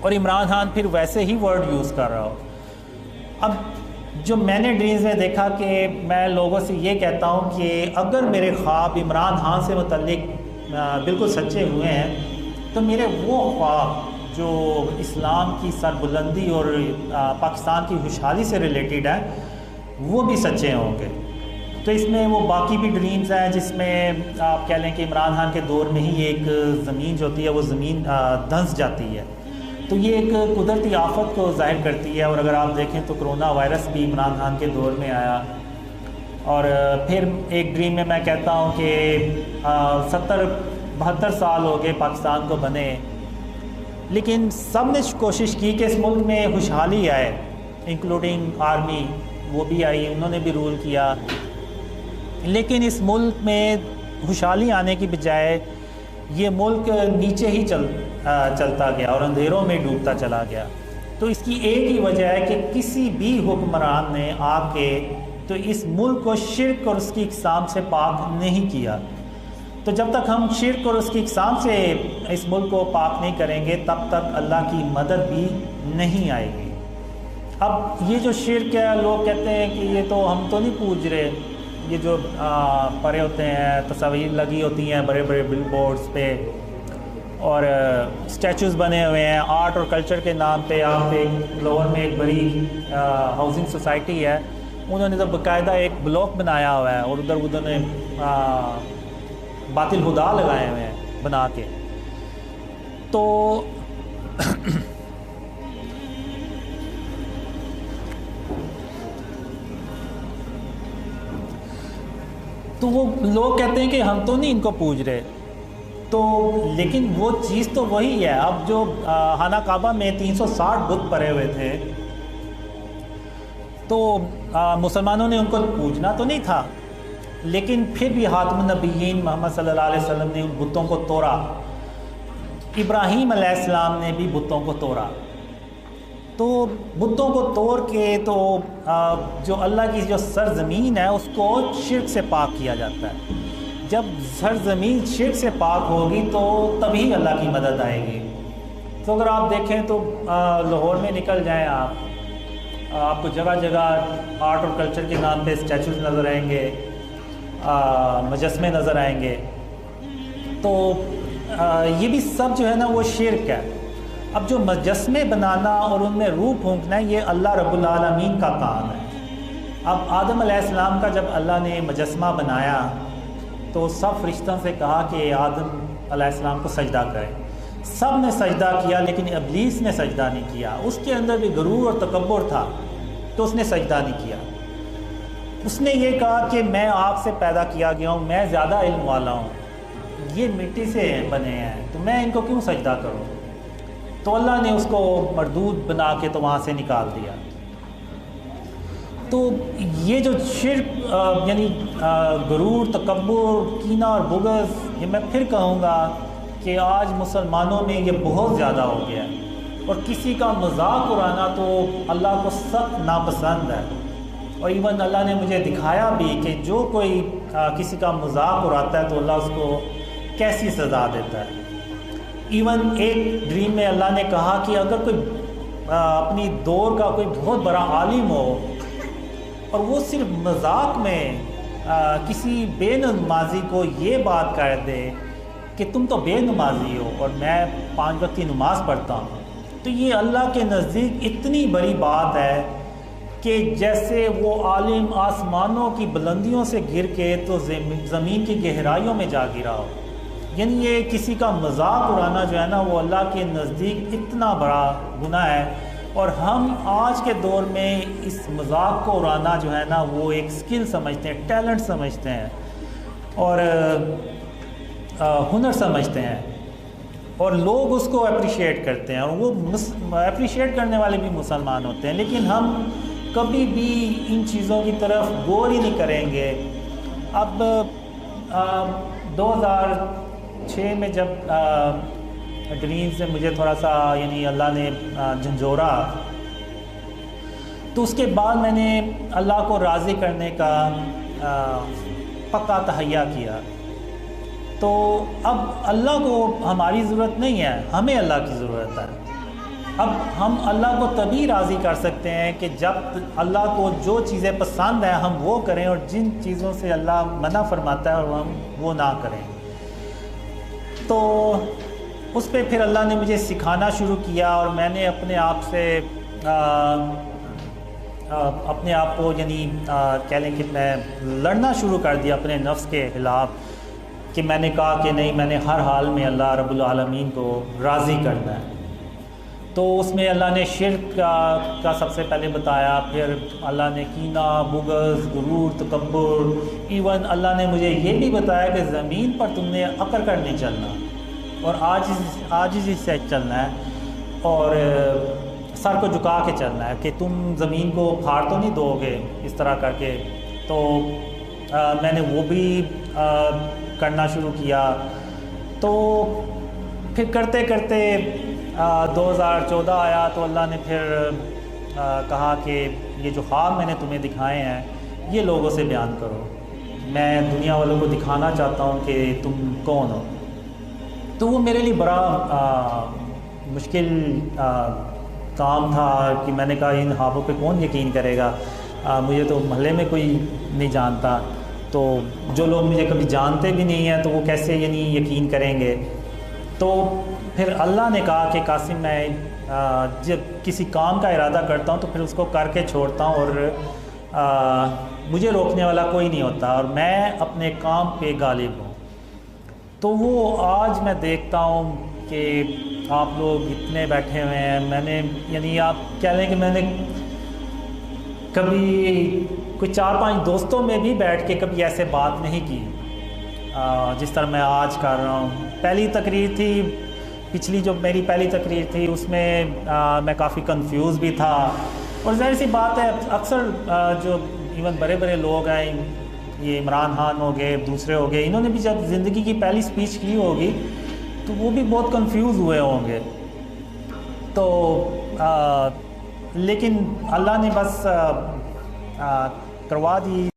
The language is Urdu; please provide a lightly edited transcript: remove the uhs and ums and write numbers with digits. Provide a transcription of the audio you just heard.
اور عمران خان پھر ویسے ہی ورڈ یوز کر رہا ہو۔ اب جو میں نے ڈریمز میں دیکھا کہ میں لوگوں سے یہ کہتا ہوں کہ اگر میرے خواب عمران خان سے متعلق بالکل سچے ہوئے ہیں تو میرے وہ خواب جو اسلام کی سربلندی اور پاکستان کی خوشحالی سے ریلیٹڈ ہیں وہ بھی سچے ہوں گے۔ تو اس میں وہ باقی بھی ڈریمز ہیں جس میں آپ کہہ لیں کہ عمران خان کے دور میں ہی ایک زمین جو ہوتی ہے وہ زمین دھنس جاتی ہے، تو یہ ایک قدرتی آفت کو ظاہر کرتی ہے۔ اور اگر آپ دیکھیں تو کرونا وائرس بھی عمران خان کے دور میں آیا۔ اور پھر ایک ڈریم میں میں کہتا ہوں کہ 70-72 سال ہو گئے پاکستان کو بنے، لیکن سب نے کوشش کی کہ اس ملک میں خوشحالی آئے، انکلوڈنگ آرمی، وہ بھی آئی، انہوں نے بھی رول کیا، لیکن اس ملک میں خوشحالی آنے کی بجائے یہ ملک نیچے ہی چلتا گیا اور اندھیروں میں ڈوبتا چلا گیا۔ تو اس کی ایک ہی وجہ ہے کہ کسی بھی حکمران نے آ کے تو اس ملک کو شرک اور اس کی اقسام سے پاک نہیں کیا۔ تو جب تک ہم شرک اور اس کی اقسام سے اس ملک کو پاک نہیں کریں گے تب تک اللہ کی مدد بھی نہیں آئے گی۔ اب یہ جو شرک ہے، لوگ کہتے ہیں کہ یہ تو ہم تو نہیں پوج رہے، یہ جو پڑے ہوتے ہیں، تصاویر لگی ہوتی ہیں بڑے بڑے بل بورڈز پہ اور اسٹیچوز بنے ہوئے ہیں آرٹ اور کلچر کے نام پہ۔ آپ ایک لاہور میں ایک بڑی ہاؤسنگ سوسائٹی ہے، انہوں نے تو باقاعدہ ایک بلاک بنایا ہوا ہے اور ادھر نے باطل خدا لگائے ہوئے ہیں بنا کے۔ تو وہ لوگ کہتے ہیں کہ ہم تو نہیں ان کو پوج رہے، تو لیکن وہ چیز تو وہی ہے۔ اب جو خانہ کعبہ میں 360 بت پڑے ہوئے تھے تو مسلمانوں نے ان کو پوجنا تو نہیں تھا، لیکن پھر بھی خاتم النبیین محمد صلی اللہ علیہ وسلم نے ان بتوں کو توڑا، ابراہیم علیہ السلام نے بھی بتوں کو توڑا۔ تو بتوں کو توڑ کے تو جو اللہ کی جو سرزمین ہے اس کو شرک سے پاک کیا جاتا ہے۔ جب سرزمین شرک سے پاک ہوگی تو تبھی اللہ کی مدد آئے گی۔ تو اگر آپ دیکھیں تو لاہور میں نکل جائیں آپ کو جگہ جگہ آرٹ اور کلچر کے نام پہ اسٹیچوز نظر آئیں گے، مجسمے نظر آئیں گے، تو یہ بھی سب جو ہے نا وہ شرک ہے۔ اب جو مجسمے بنانا اور ان میں روح پھونکنا ہے یہ اللہ رب العالمین کا کام ہے۔ اب آدم علیہ السلام کا جب اللہ نے مجسمہ بنایا تو سب فرشتوں سے کہا کہ آدم علیہ السلام کو سجدہ کریں، سب نے سجدہ کیا لیکن ابلیس نے سجدہ نہیں کیا۔ اس کے اندر بھی غرور اور تکبر تھا تو اس نے سجدہ نہیں کیا۔ اس نے یہ کہا کہ میں آگ سے پیدا کیا گیا ہوں، میں زیادہ علم والا ہوں، یہ مٹی سے بنے ہیں تو میں ان کو کیوں سجدہ کروں؟ تو اللہ نے اس کو مردود بنا کے تو وہاں سے نکال دیا۔ تو یہ جو شرک یعنی غرور، تکبر، کینہ اور بغض، یہ میں پھر کہوں گا کہ آج مسلمانوں میں یہ بہت زیادہ ہو گیا ہے، اور کسی کا مذاق اڑانا تو اللہ کو سخت ناپسند ہے۔ اور ایون اللہ نے مجھے دکھایا بھی کہ جو کوئی کسی کا مذاق اڑاتا ہے تو اللہ اس کو کیسی سزا دیتا ہے۔ ایون ایک ڈریم میں اللہ نے کہا کہ اگر کوئی اپنی دور کا کوئی بہت بڑا عالم ہو اور وہ صرف مذاق میں کسی بے نمازی کو یہ بات کہہ دے کہ تم تو بے نمازی ہو اور میں 5 وقت کی نماز پڑھتا ہوں، تو یہ اللہ کے نزدیک اتنی بڑی بات ہے کہ جیسے وہ عالم آسمانوں کی بلندیوں سے گر کے تو زمین کی گہرائیوں میں جا گرا ہو۔ یعنی یہ کسی کا مذاق اڑانا جو ہے نا وہ اللہ کے نزدیک اتنا بڑا گناہ ہے، اور ہم آج کے دور میں اس مذاق کو اڑانا جو ہے نا وہ ایک سکل سمجھتے ہیں، ٹیلنٹ سمجھتے ہیں اور ہنر سمجھتے ہیں، اور لوگ اس کو اپریشیٹ کرتے ہیں، اور وہ اپریشیٹ کرنے والے بھی مسلمان ہوتے ہیں، لیکن ہم کبھی بھی ان چیزوں کی طرف غور ہی نہیں کریں گے۔ اب 2006 میں جب ڈریم سے مجھے تھوڑا سا یعنی اللہ نے جھنجھوڑا، تو اس کے بعد میں نے اللہ کو راضی کرنے کا پکا تہیہ کیا۔ تو اب اللہ کو ہماری ضرورت نہیں ہے، ہمیں اللہ کی ضرورت ہے۔ اب ہم اللہ کو تبھی راضی کر سکتے ہیں کہ جب اللہ کو جو چیزیں پسند ہیں ہم وہ کریں، اور جن چیزوں سے اللہ منع فرماتا ہے اور ہم وہ نہ کریں۔ تو اس پہ پھر اللہ نے مجھے سکھانا شروع کیا، اور میں نے اپنے آپ سے اپنے آپ کو یعنی کہہ لیں کہ میں لڑنا شروع کر دیا اپنے نفس کے خلاف، کہ میں نے کہا کہ نہیں، میں نے ہر حال میں اللہ رب العالمین کو راضی کرنا ہے۔ تو اس میں اللہ نے شرک کا سب سے پہلے بتایا، پھر اللہ نے کینہ، بغض، غرور، تکبر، ایون اللہ نے مجھے یہ بھی بتایا کہ زمین پر تم نے اکڑ کر نہیں چلنا اور عاجزی سے چلنا ہے، اور سر کو جھکا کے چلنا ہے، کہ تم زمین کو پھاڑ تو نہیں دو گے اس طرح کر کے۔ تو میں نے وہ بھی کرنا شروع کیا۔ تو پھر کرتے کرتے 2014 آیا تو اللہ نے پھر کہا کہ یہ جو خواب میں نے تمہیں دکھائے ہیں یہ لوگوں سے بیان کرو، میں دنیا والوں کو دکھانا چاہتا ہوں کہ تم کون ہو۔ تو وہ میرے لیے بڑا مشکل کام تھا کہ میں نے کہا ان خوابوں پہ کون یقین کرے گا، مجھے تو محلے میں کوئی نہیں جانتا، تو جو لوگ مجھے کبھی جانتے بھی نہیں ہیں تو وہ کیسے یعنی یقین کریں گے۔ تو پھر اللہ نے کہا کہ قاسم، میں جب کسی کام کا ارادہ کرتا ہوں تو پھر اس کو کر کے چھوڑتا ہوں، اور مجھے روکنے والا کوئی نہیں ہوتا، اور میں اپنے کام پہ غالب ہوں۔ تو وہ آج میں دیکھتا ہوں کہ آپ لوگ اتنے بیٹھے ہوئے ہیں، میں نے یعنی آپ کہہ لیں کہ میں نے کبھی کوئی 4-5 دوستوں میں بھی بیٹھ کے کبھی ایسے بات نہیں کی جس طرح میں آج کر رہا ہوں۔ پہلی تقریر تھی، پچھلی جو میری پہلی تقریر تھی اس میں میں کافی کنفیوز بھی تھا، اور ظاہر سی بات ہے اکثر جو ایون بڑے بڑے لوگ ہیں، یہ عمران خان ہو گئے، دوسرے ہو گئے، انہوں نے بھی جب زندگی کی پہلی سپیچ کی ہوگی تو وہ بھی بہت کنفیوز ہوئے ہوں گے۔ تو لیکن اللہ نے بس کروا دی